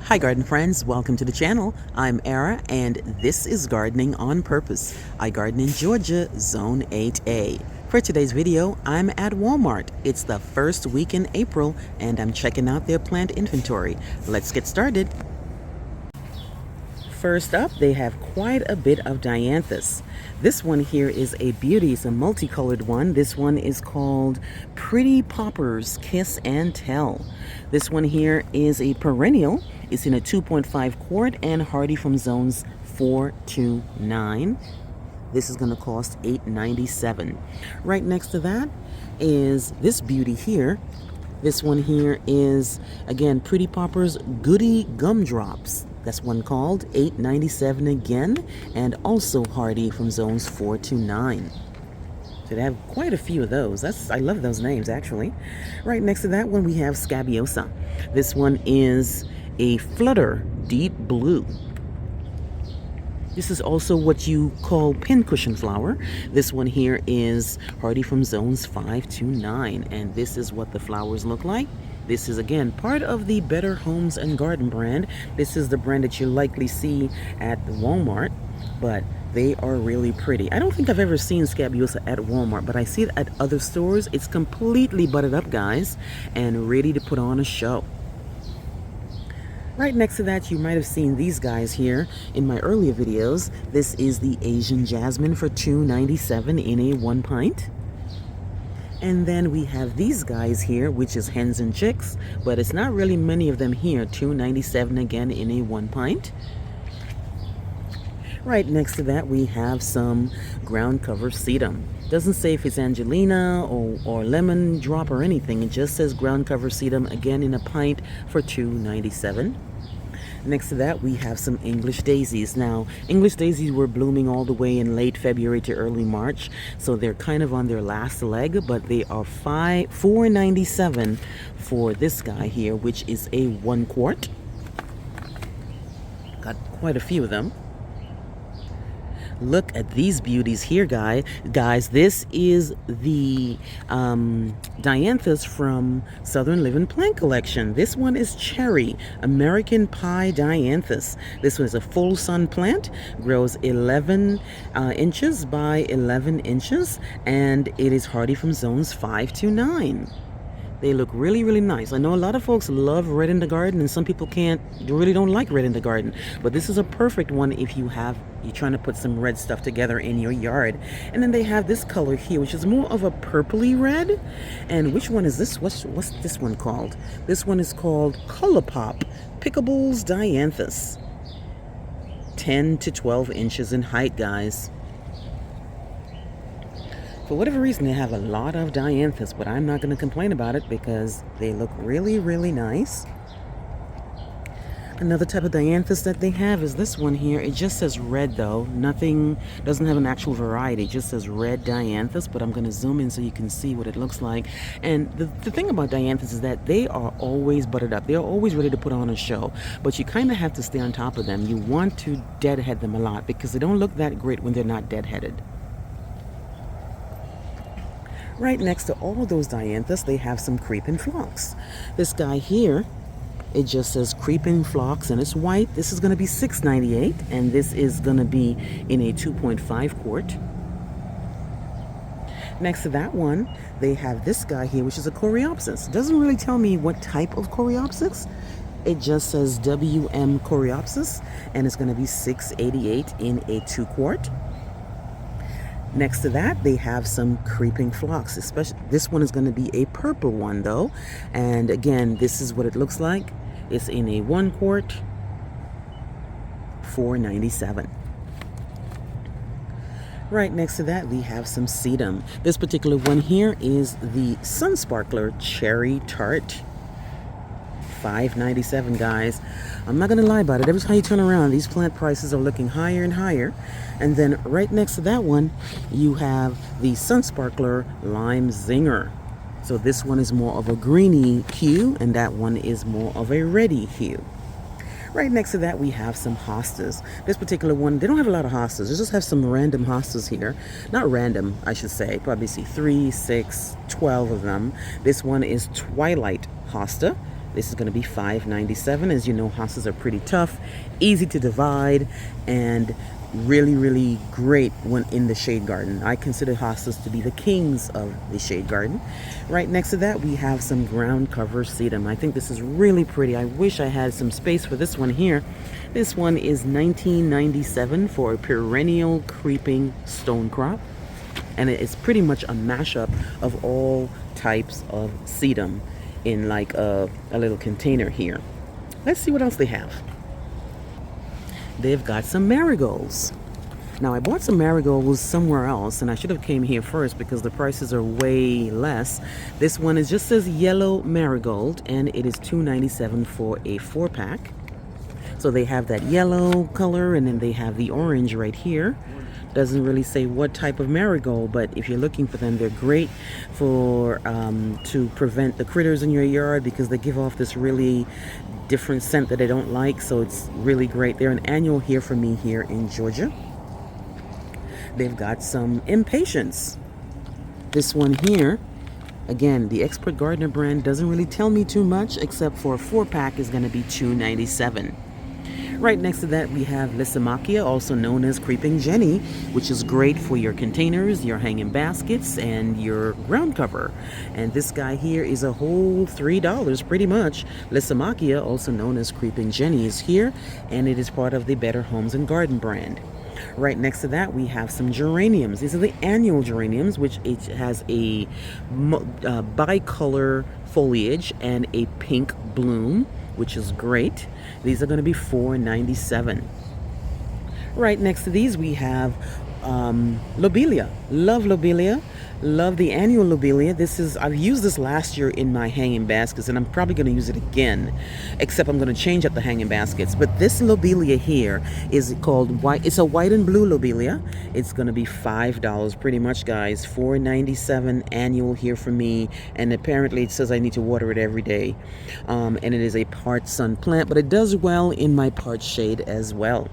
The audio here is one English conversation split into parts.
Hi garden friends, welcome to the channel. I'm Era and this is Gardening on Purpose. I garden in Georgia, Zone 8A. For today's video, I'm at Walmart. It's the first week in April and I'm checking out their plant inventory. Let's get started. First up, they have quite a bit of Dianthus. This one here is a beauty. It's a multicolored one. This one is called Pretty Poppers Kiss and Tell. This one here is a perennial. It's in a 2.5 quart and hardy from zones 4 to 9. This is going to cost $8.97. Right next to that is this beauty here. This one here is, again, Pretty Poppers Goody Gumdrops. That's one called $8.97 again, and also hardy from zones 4 to 9. So they have quite a few of those. I love those names, actually. Right next to that one, we have Scabiosa. This one is a Flutter Deep Blue. This is also what you call pincushion flower. This one here is hardy from zones 5 to 9, and this is what the flowers look like. This is, again, part of the Better Homes and Garden brand. This is the brand that you likely see at Walmart, but they are really pretty. I don't think I've ever seen Scabiosa at Walmart, but I see it at other stores. It's completely budded up, guys, and ready to put on a show. Right next to that, you might have seen these guys here in my earlier videos. This is the Asian Jasmine for $2.97 in a 1 pint. And then we have these guys here, which is hens and chicks, but it's not really many of them here. $2.97 again in a 1 pint. Right next to that, we have some ground cover sedum. Doesn't say if it's Angelina or lemon drop or anything. It just says ground cover sedum, again in a pint for $2.97. Next to that, we have some English daisies. Now, English daisies were blooming all the way in late February to early March, so they're kind of on their last leg, but they are $4.97 for this guy here, which is a 1 quart. Got quite a few of them. Look at these beauties here, guys. This is the Dianthus from Southern Living Plant Collection. This one is Cherry American Pie Dianthus. This one is a full sun plant, grows 11 inches by 11 inches, and it is hardy from zones 5 to 9. They look really, really nice. I know a lot of folks love red in the garden, and some people really don't like red in the garden. But this is a perfect one if you're trying to put some red stuff together in your yard. And then they have this color here, which is more of a purpley red. And which one is this? What's this one called? This one is called Color Pop Pickables Dianthus. 10 to 12 inches in height, guys. For whatever reason, they have a lot of Dianthus, but I'm not going to complain about it because they look really, really nice. Another type of Dianthus that they have is this one here. It just says red, though. Doesn't have an actual variety. It just says red Dianthus, but I'm going to zoom in so you can see what it looks like. And the thing about Dianthus is that they are always buttered up. They're always ready to put on a show, but you kind of have to stay on top of them. You want to deadhead them a lot because they don't look that great when they're not deadheaded. Right next to all those Dianthus, they have some creeping phlox. This guy here, it just says creeping phlox and it's white. This is going to be $6.98, and this is going to be in a 2.5 quart. Next to that one, they have this guy here, which is a Coreopsis. Doesn't really tell me what type of Coreopsis. It just says WM Coreopsis, and it's going to be $6.88 in a 2 quart. Next to that, they have some creeping phlox. Especially this one is going to be a purple one, though. And again, this is what it looks like. It's in a 1 quart, $4.97. Right next to that, we have some sedum. This particular one here is the Sun Sparkler Cherry Tart. $5.97, guys. I'm not going to lie about it. Every time you turn around, these plant prices are looking higher and higher. And then right next to that one, you have the Sun Sparkler Lime Zinger. So this one is more of a greeny hue, and that one is more of a reddy hue. Right next to that, we have some hostas. This particular one, they don't have a lot of hostas. They just have some random hostas here. Not random, I should say. Probably see 3, 6, 12 of them. This one is Twilight Hosta. This is going to be $5.97. As you know, hostas are pretty tough, easy to divide, and really, really great when in the shade garden. I consider hostas to be the kings of the shade garden. Right next to that, we have some ground cover sedum. I think this is really pretty. I wish I had some space for this one here. This one is $19.97 for a perennial creeping stone crop. And it is pretty much a mashup of all types of sedum in like a little container here. Let's see what else they have. They've got some marigolds. Now I bought some marigolds somewhere else, and I should have came here first because the prices are way less. This one is just says yellow marigold, and it is $2.97 for a 4-pack. So they have that yellow color, and then they have the orange right here. Doesn't really say what type of marigold, but if you're looking for them, they're great for to prevent the critters in your yard because they give off this really different scent that I don't like. So it's really great. They're an annual here for me here in Georgia. They've got some impatiens. This one here, again, the Expert Gardener brand doesn't really tell me too much, except for a 4-pack is going to be $2.97. Right next to that, we have Lysimachia, also known as Creeping Jenny, which is great for your containers, your hanging baskets, and your ground cover. And this guy here is a whole $3 pretty much. Lysimachia, also known as Creeping Jenny, is here, and it is part of the Better Homes and Garden brand. Right next to that, we have some geraniums. These are the annual geraniums, which it has a bicolor foliage and a pink bloom, which is great. These are going to be $4.97. Right next to these, we have lobelia. Love lobelia. Love the annual lobelia. I've used this last year in my hanging baskets, and I'm probably going to use it again, except I'm going to change up the hanging baskets. But this lobelia here is called white. It's a white and blue lobelia. It's going to be $5 pretty much, guys. $4.97 annual here for me, and apparently it says I need to water it every day. And it is a part sun plant, but it does well in my part shade as well.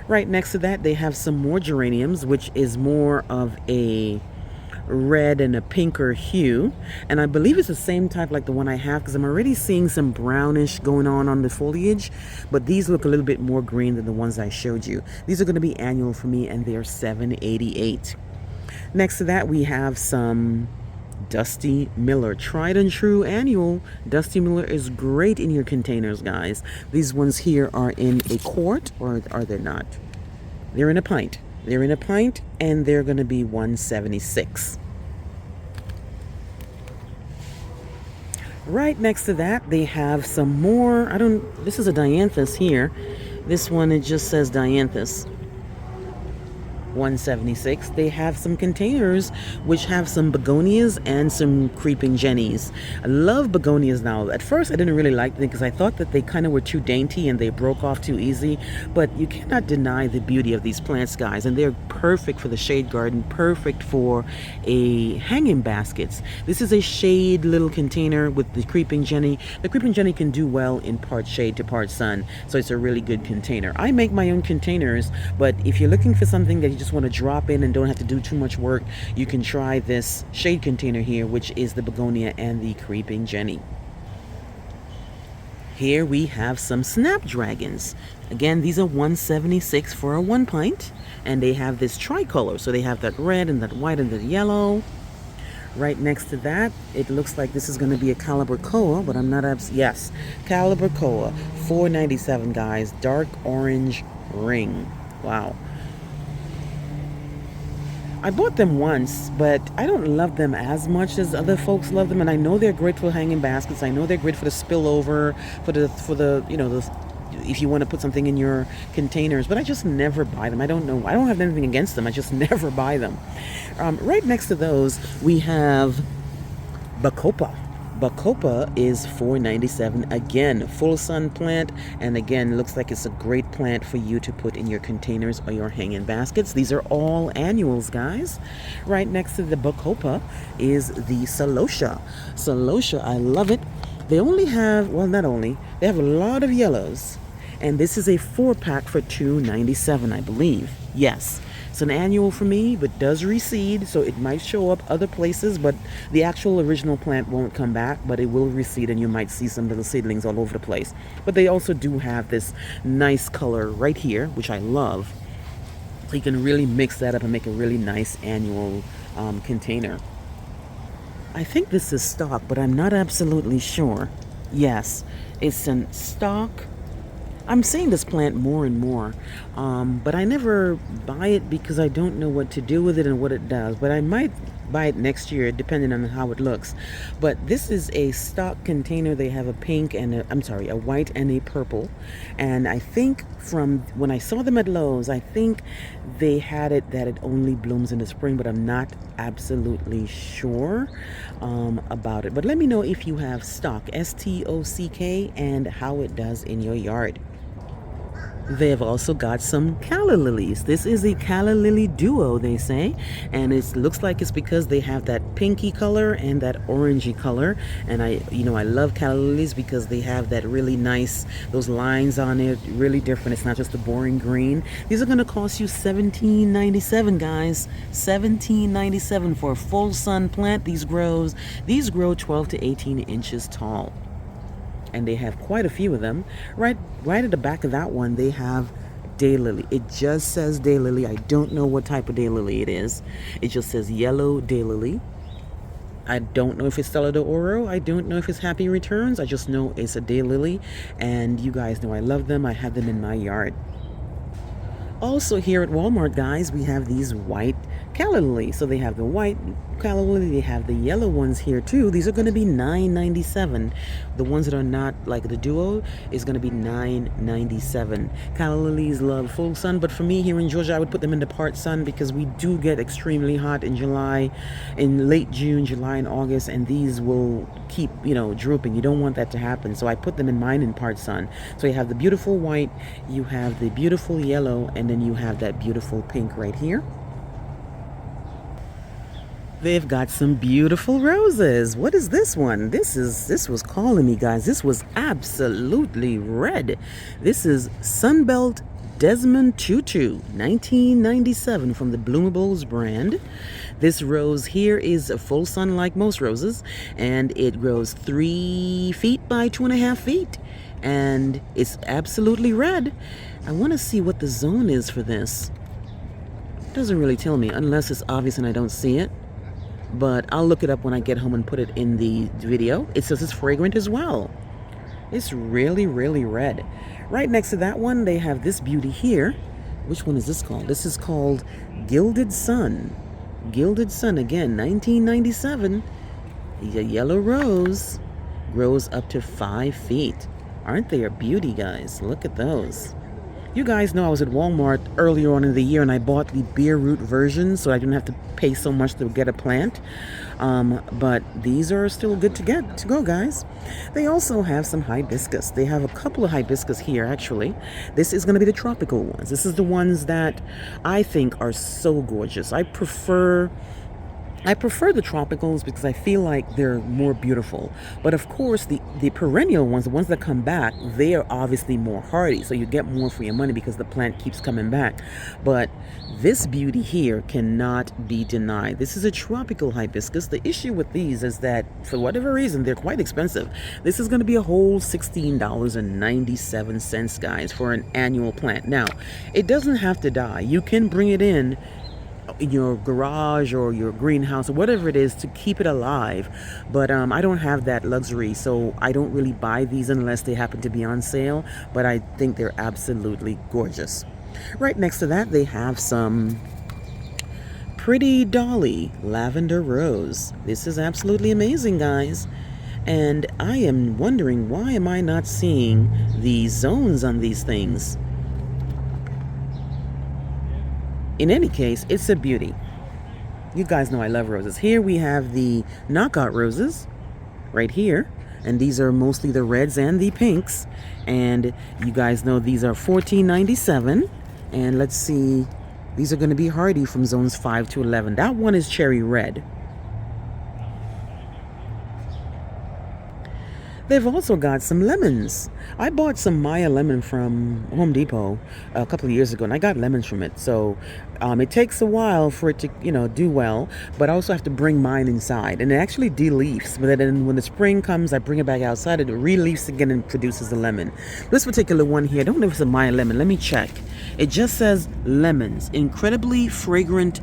Right next to that, they have some more geraniums, which is more of a red and a pinker hue, and I believe it's the same type like the one I have, because I'm already seeing some brownish going on the foliage, but these look a little bit more green than the ones I showed you. These are going to be annual for me, and they're $7.88. Next to that, we have some Dusty Miller, tried and true annual. Dusty Miller is great in your containers, guys. These ones here are in a quart, or are they not? They're in a pint. They're in a pint, and they're going to be $1.76. Right next to that, they have some more. This is a Dianthus here. This one, it just says Dianthus. $1.76. They have some containers which have some begonias and some creeping jennies. I love begonias now. At first I didn't really like them because I thought that they kind of were too dainty and they broke off too easy, but you cannot deny the beauty of these plants, guys, and they're perfect for the shade garden, perfect for a hanging baskets. This is a shade little container with the creeping jenny. The creeping jenny can do well in part shade to part sun, so it's a really good container. I make my own containers, but if you're looking for something that you just want to drop in and don't have to do too much work, you can try this shade container here, which is the begonia and the creeping jenny. Here we have some snapdragons. Again, these are $1.76 for a 1 pint, and they have this tricolor, so they have that red and that white and that yellow. Right next to that, it looks like this is going to be a kalanchoe, but I'm not yes, kalanchoe, $4.97, guys. Dark orange ring. Wow. I bought them once, but I don't love them as much as other folks love them, and I know they're great for hanging baskets. I know they're great for the spillover, for the if you want to put something in your containers, but I just never buy them. I don't know. I don't have anything against them. I just never buy them. Right next to those, we have bacopa. Bacopa is $4.97. Again, full sun plant, and again, looks like it's a great plant for you to put in your containers or your hanging baskets. These are all annuals, guys. Right next to the bacopa is the celosia. Celosia, I love it. They only have, well, not only, they have a lot of yellows, And this is a 4-pack for $2.97, I believe. Yes, it's an annual for me, but does reseed, so it might show up other places, but the actual original plant won't come back, but it will reseed, and you might see some little seedlings all over the place. But they also do have this nice color right here, which I love. So you can really mix that up and make a really nice annual container. I think this is stock, but I'm not absolutely sure. Yes, it's in stock. I'm seeing this plant more and more, but I never buy it because I don't know what to do with it and what it does. But I might buy it next year, depending on how it looks. But this is a stock container. They have a pink and a white and a purple. And I think from when I saw them at Lowe's, I think they had it that it only blooms in the spring, but I'm not absolutely sure about it. But let me know if you have stock, S-T-O-C-K, and how it does in your yard. They have also got some Calla lilies. This is a Calla lily duo, they say, and it looks like it's because they have that pinky color and that orangey color. And I love Calla lilies because they have that really nice, those lines on it, really different. It's not just a boring green. These are going to cost you $17.97, guys. $17.97 for a full sun plant. These grow 12 to 18 inches tall. And they have quite a few of them. Right at the back of that one, they have daylily. It just says daylily. I don't know what type of daylily it is. It just says yellow daylily. I don't know if it's Stella de Oro. I don't know if it's Happy Returns. I just know it's a daylily. And you guys know I love them. I have them in my yard. Also here at Walmart, guys, we have these white Calla lilies. So they have the white Calla lily, they have the yellow ones here too. These are going to be $9.97. The ones that are not like the duo is going to be $9.97. Calla lilies love full sun, but for me here in Georgia, I would put them into part sun because we do get extremely hot in July, in late June, July, and August, and these will keep, drooping. You don't want that to happen, so I put them in mine in part sun. So you have the beautiful white, you have the beautiful yellow, and then you have that beautiful pink right here. They've got some beautiful roses. What is this one? This was calling me, guys. This was absolutely red. This is Sunbelt Desmond Tutu, 1997, from the Bloomables brand. This rose here is a full sun like most roses, and it grows 3 feet by 2.5 feet, and it's absolutely red. I want to see what the zone is for this. It doesn't really tell me unless it's obvious and I don't see it. But I'll look it up when I get home and put it in the video. It says it's fragrant as well. It's really, really red. Right next to that one, they have this beauty here. Which one is this called? This is called Gilded Sun. Gilded Sun, again, 1997. The yellow rose grows up to 5 feet. Aren't they a beauty, guys? Look at those. You guys know I was at Walmart earlier on in the year and I bought the bare root version so I didn't have to pay so much to get a plant. But these are still good to go, guys. They also have some hibiscus. They have a couple of hibiscus here, actually. This is going to be the tropical ones. This is the ones that I think are so gorgeous. I prefer the tropicals because I feel like they're more beautiful. But of course, the perennial ones, the ones that come back, they are obviously more hardy. So you get more for your money because the plant keeps coming back. But this beauty here cannot be denied. This is a tropical hibiscus. The issue with these is that for whatever reason, they're quite expensive. This is going to be a whole $16.97, guys, for an annual plant. Now, it doesn't have to die. You can bring it in your garage or your greenhouse or whatever it is to keep it alive, but I don't have that luxury, so I don't really buy these unless they happen to be on sale. But I think they're absolutely gorgeous. Right next to that, they have some Pretty Dolly Lavender Rose. This is absolutely amazing, guys, and I am wondering, why am I not seeing the zones on these things? In any case, it's a beauty. You guys know I love roses. Here we have the knockout roses right here, and these are mostly the reds and the pinks, and you guys know these are $14.97. And let's see, these are going to be hardy from zones 5 to 11. That one is cherry red. They've also got some lemons. I bought some Maya lemon from Home Depot a couple of years ago, and I got lemons from it. So it takes a while for it to, do well, but I also have to bring mine inside, and it actually de-leaves. But then when the spring comes, I bring it back outside, it re-leaves again and produces a lemon. This particular one here, I don't know if it's a Maya lemon. Let me check. It just says lemons, incredibly fragrant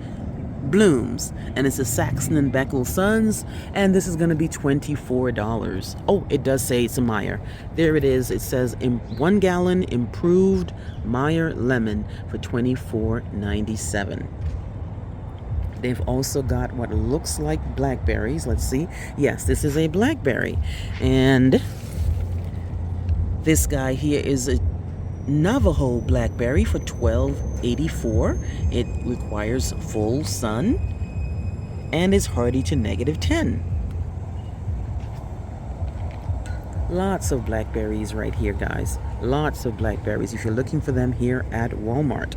blooms, and it's a Saxon and Beckel Sons, and this is going to be $24. Oh, it does say it's a Meyer. There it is. It says in 1 gallon improved Meyer lemon for $24.97. They've also got what looks like blackberries. Let's see. Yes, this is a blackberry, and this guy here is a Navajo blackberry for $12.84. It requires full sun and is hardy to -10. Lots of blackberries right here, guys. Lots of blackberries if you're looking for them here at Walmart.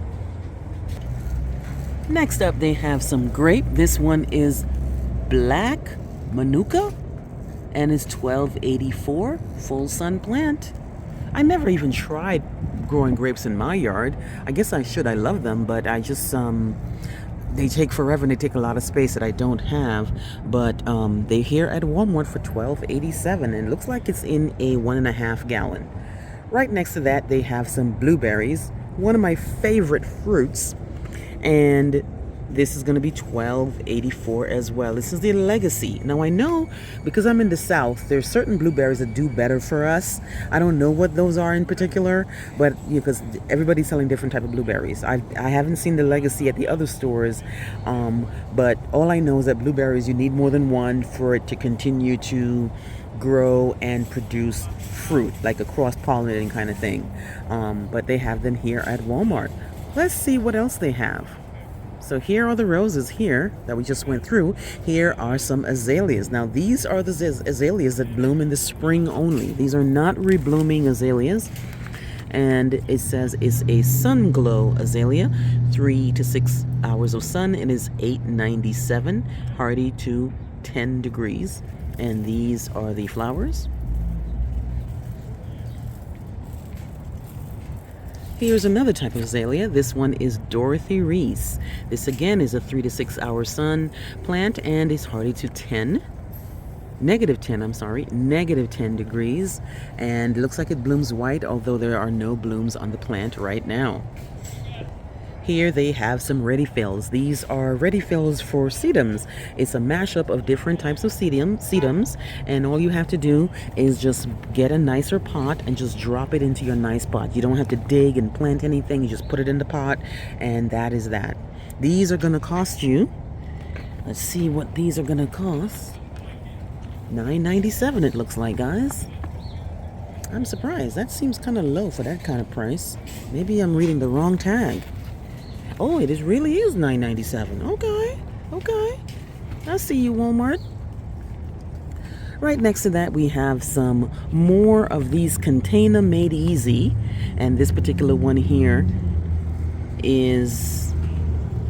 Next up, they have some grape. This one is Black Manuka and is $12.84. Full sun plant. I never even tried growing grapes in my yard. I guess I should. I love them, but I just they take forever and they take a lot of space that I don't have. But they're here at Walmart for $12.87, and it looks like it's in a 1.5 gallon. Right next to that, they have some blueberries, one of my favorite fruits, and this is going to be $12.84 as well. This is the Legacy. Now I know, because I'm in the South, there's certain blueberries that do better for us. I don't know what those are in particular, but because everybody's selling different type of blueberries. I haven't seen the Legacy at the other stores, but all I know is that blueberries, you need more than one for it to continue to grow and produce fruit, like a cross-pollinating kind of thing. But they have them here at Walmart. Let's see what else they have. So here are the roses here that we just went through. Here are some azaleas. Now these are the azaleas that bloom in the spring only. These are not reblooming azaleas. And it says it's a sun glow azalea, 3 to 6 hours of sun. It is $8.97, hardy to 10 degrees. And these are the flowers. Here's another type of azalea. This one is Dorothy Reese. This again is a 3 to 6 hour sun plant and is hardy to negative 10 degrees. And it looks like it blooms white, although there are no blooms on the plant right now. Here they have some ready fills. These are ready fills for sedums. It's a mashup of different types of sedums, and all you have to do is just get a nicer pot and just drop it into your nice pot. You don't have to dig and plant anything. You just put it in the pot, and that is that. These are going to cost you, let's see what these are going to cost. $9.97 it looks like, guys. I'm surprised. That seems kind of low for that kind of price. Maybe I'm reading the wrong tag. Oh, it really is $9.97. Okay. I see you, Walmart. Right next to that, we have some more of these container made easy. And this particular one here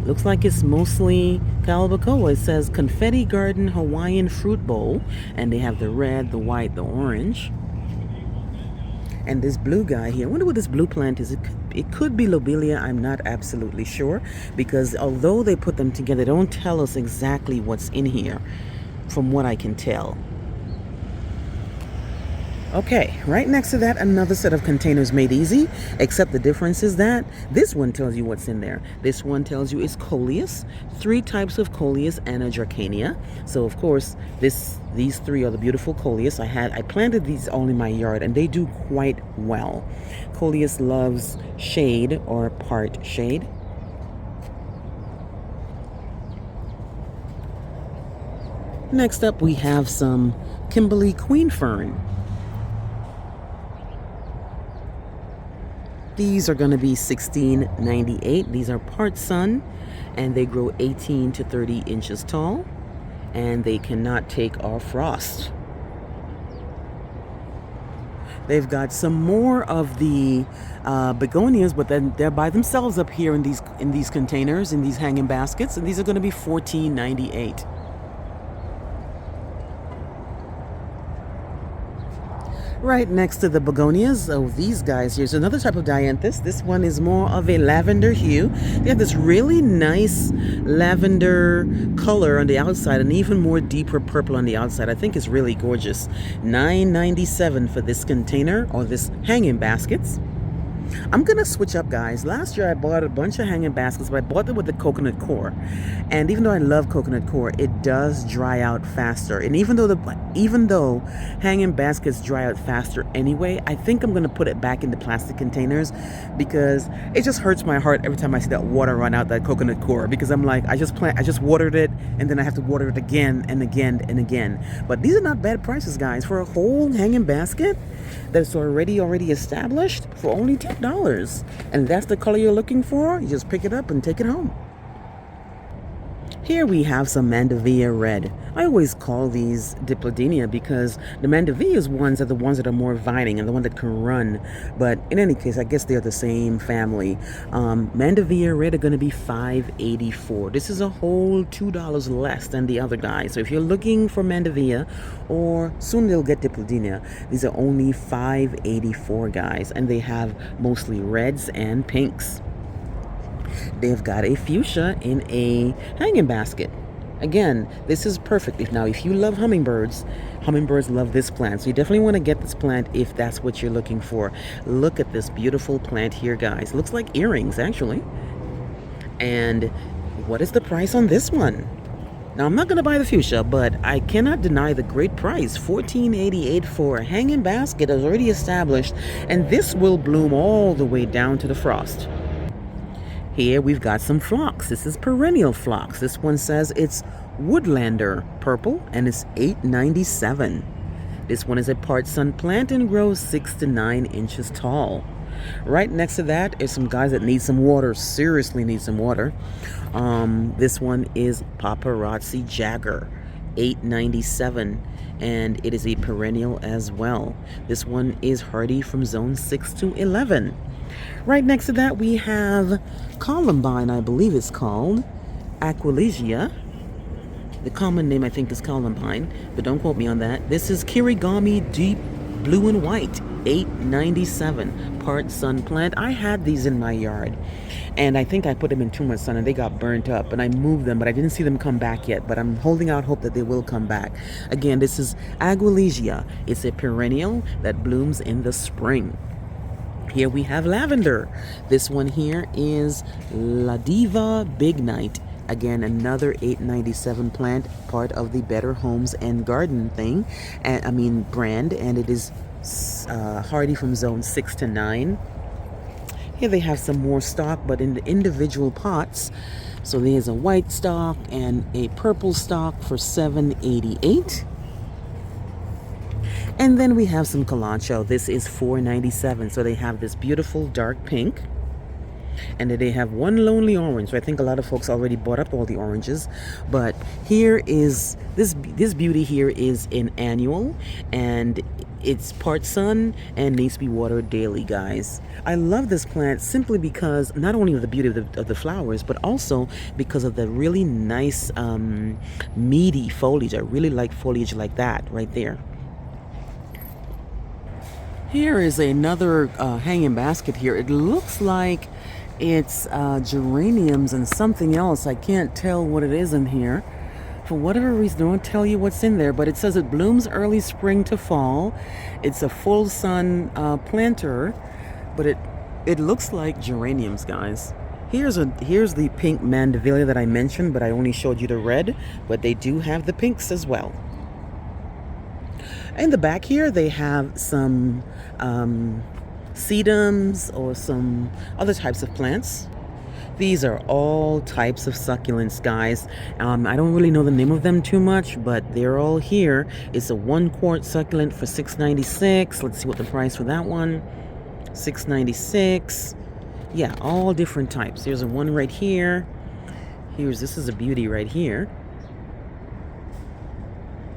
looks like it's mostly kalanchoe. It says Confetti Garden Hawaiian Fruit Bowl. And they have the red, the white, the orange. And this blue guy here, I wonder what this blue plant is. It could be lobelia. I'm not absolutely sure, because although they put them together, they don't tell us exactly what's in here from what I can tell. Okay, right next to that, another set of containers made easy, except the difference is that this one tells you what's in there. This one tells you it's Coleus, 3 types of Coleus and a Dracania. So of course, these 3 are the beautiful Coleus. I planted these all in my yard, and they do quite well. Coleus loves shade or part shade. Next up, we have some Kimberly Queen Fern. These are going to be $16.98. These are part sun, and they grow 18 to 30 inches tall, and they cannot take our frost. They've got some more of the begonias, but then they're by themselves up here in these containers, in these hanging baskets, and these are going to be $14.98. Right next to the begonias, oh, these guys, here's another type of Dianthus. This one is more of a lavender hue. They have this really nice lavender color on the outside and even more deeper purple on the outside. I think it's really gorgeous. $9.97 for this container or this hanging baskets. I'm gonna switch up, guys. Last year I bought a bunch of hanging baskets, but I bought them with the coconut core. And even though I love coconut core, it does dry out faster. And even though hanging baskets dry out faster anyway, I think I'm gonna put it back into plastic containers because it just hurts my heart every time I see that water run out that coconut core, because I'm like, I just watered it and then I have to water it again and again and again. But these are not bad prices, guys, for a whole hanging basket that's already established for only $10. And that's the color you're looking for. You just pick it up and take it home. Here we have some Mandevilla red. I always call these Diplodenia because the Mandevilla ones are the ones that are more vining and the one that can run. But in any case, I guess they're the same family. Mandevilla red are going to be $5.84. This is a whole $2 less than the other guys. So if you're looking for Mandevilla, or soon they'll get Diplodenia, these are only $5.84, guys. And they have mostly reds and pinks. They've got a fuchsia in a hanging basket. Again, this is perfect. If you love hummingbirds love this plant. So you definitely want to get this plant if that's what you're looking for. Look at this beautiful plant here, guys. Looks like earrings, actually. And what is the price on this one? Now, I'm not going to buy the fuchsia, but I cannot deny the great price. $14.88 for a hanging basket is already established, and this will bloom all the way down to the frost. Here we've got some phlox. This is perennial phlox. This one says it's Woodlander purple and it's $8.97. This one is a part sun plant and grows 6 to 9 inches tall. Right next to that is some guys that need some water, seriously need some water. This one is Paparazzi Jagger, $8.97, and it is a perennial as well. This one is hardy from zone 6 to 11. Right next to that we have Columbine, I believe it's called Aquilegia. The common name I think is Columbine, but don't quote me on that. This is Kirigami Deep Blue and White, $8.97, part sun plant. I had these in my yard, and I think I put them in too much sun and they got burnt up, and I moved them, but I didn't see them come back yet, but I'm holding out hope that they will come back. Again, this is Aquilegia. It's a perennial that blooms in the spring. Here we have lavender. This one here is La Diva Big Night. Again, another $8.97 plant, part of the Better Homes and Garden thing, brand, and it is hardy from zone 6 to 9. Here they have some more stock, but in the individual pots. So there's a white stock and a purple stock for $7.88. And then we have some kalanchoe. This is $4.97. So they have this beautiful dark pink, and then they have one lonely orange. So I think a lot of folks already bought up all the oranges. But here is this beauty here is an annual, and it's part sun and needs to be watered daily, guys. I love this plant simply because not only of the beauty of the flowers, but also because of the really nice meaty foliage. I really like foliage like that right there. Here is another hanging basket here. It looks like it's geraniums and something else. I can't tell what it is in here. For whatever reason, they won't tell you what's in there, but it says it blooms early spring to fall. It's a full sun planter, but it looks like geraniums, guys. Here's the pink Mandevilla that I mentioned, but I only showed you the red, but they do have the pinks as well. In the back here, they have some sedums or some other types of plants. These are all types of succulents, guys. I don't really know the name of them too much, but they're all here. It's a 1 quart succulent for $6.96. Let's see what the price for that one. $6.96. Yeah, all different types. There's a one right here. This is a beauty right here.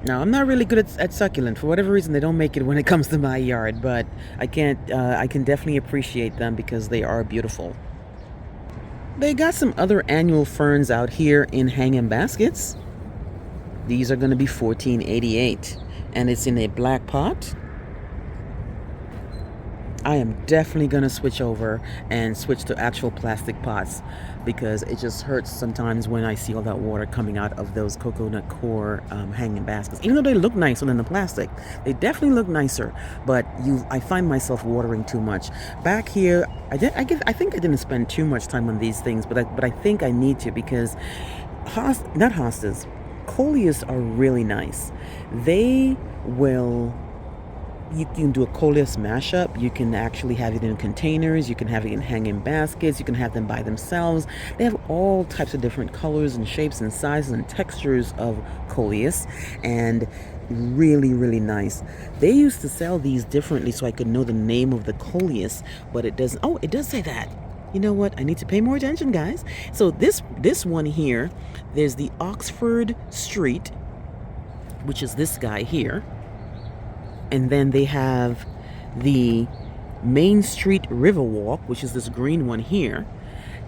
Now, I'm not really good at succulent. For whatever reason, they don't make it when it comes to my yard, but I can definitely appreciate them because they are beautiful. They got some other annual ferns out here in hanging baskets. These are going to be $14.88, and it's in a black pot. I am definitely going to switch over and switch to actual plastic pots because it just hurts sometimes when I see all that water coming out of those coconut core hanging baskets. Even though they look nicer than the plastic, they definitely look nicer, but I find myself watering too much. Back here, I think I didn't spend too much time on these things, but I think I need to because not hostas, Coleus are really nice. They will. You can do a Coleus mashup. You can actually have it in containers. You can have it in hanging baskets. You can have them by themselves. They have all types of different colors and shapes and sizes and textures of Coleus, and really, really nice. They used to sell these differently so I could know the name of the Coleus, but it doesn't. Oh, it does say that. You know what? I need to pay more attention, guys. So this one here, there's the Oxford Street, which is this guy here. And then they have the Main Street Riverwalk, which is this green one here.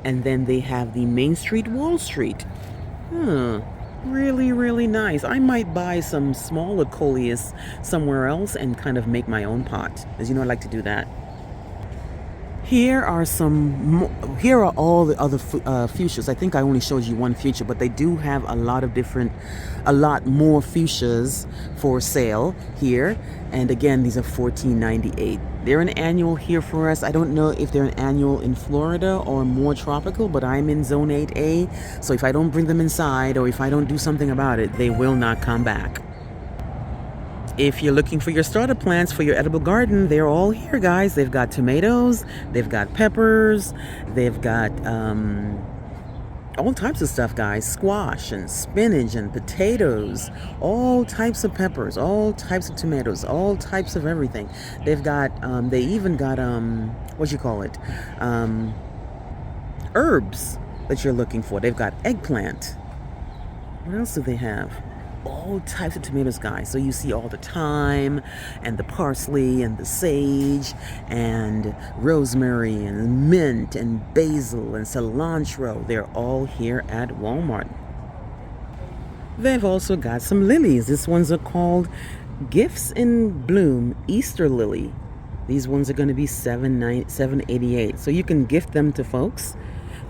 And then they have the Main Street Wall Street. Really, really nice. I might buy some smaller Coleus somewhere else and kind of make my own pot. As you know, I like to do that. Here are all the other fuchsias. I think I only showed you one fuchsia, but they do have a lot more fuchsias for sale here. And again, these are $14.98. They're an annual here for us. I don't know if they're an annual in Florida or more tropical, but I'm in Zone 8A. So if I don't bring them inside or if I don't do something about it, they will not come back. If you're looking for your starter plants for your edible garden, they're all here, guys. They've got tomatoes, they've got peppers, they've got all types of stuff, guys. Squash and spinach and potatoes, all types of peppers, all types of tomatoes, all types of everything. They've got, they even got, herbs that you're looking for. They've got eggplant. What else do they have? All types of tomatoes, guys. So you see all the thyme and the parsley and the sage and rosemary and mint and basil and cilantro. They're all here at Walmart. They've also got some lilies. These ones are called Gifts in Bloom Easter Lily. These ones are going to be $7.88. So you can gift them to folks.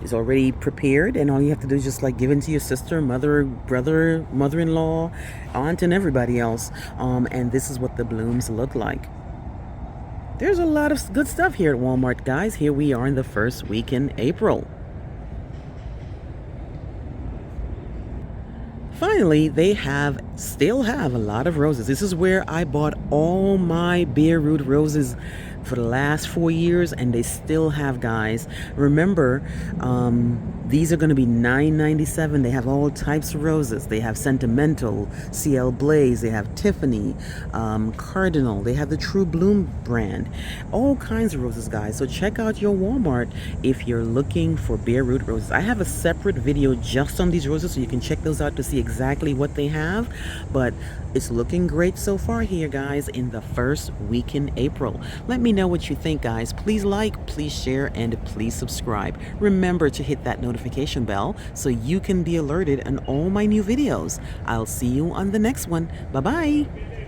Is already prepared, and all you have to do is just like give it to your sister, mother, brother, mother-in-law, aunt, and everybody else. And this is what the blooms look like. There's a lot of good stuff here at Walmart, guys. Here we are in the first week in April. Finally, they still have a lot of roses. This is where I bought all my bare root roses for the last 4 years, and they still have, guys. Remember, these are going to be $9.97. They have all types of roses. They have Sentimental, CL Blaze, they have Tiffany, Cardinal, they have the True Bloom brand. All kinds of roses, guys. So check out your Walmart if you're looking for bare root roses. I have a separate video just on these roses, so you can check those out to see exactly what they have. But it's looking great so far here, guys, in the first week in April. Let me know what you think, guys. Please like, please share, and please subscribe. Remember to hit that notification bell so you can be alerted on all my new videos. I'll see you on the next one. Bye-bye.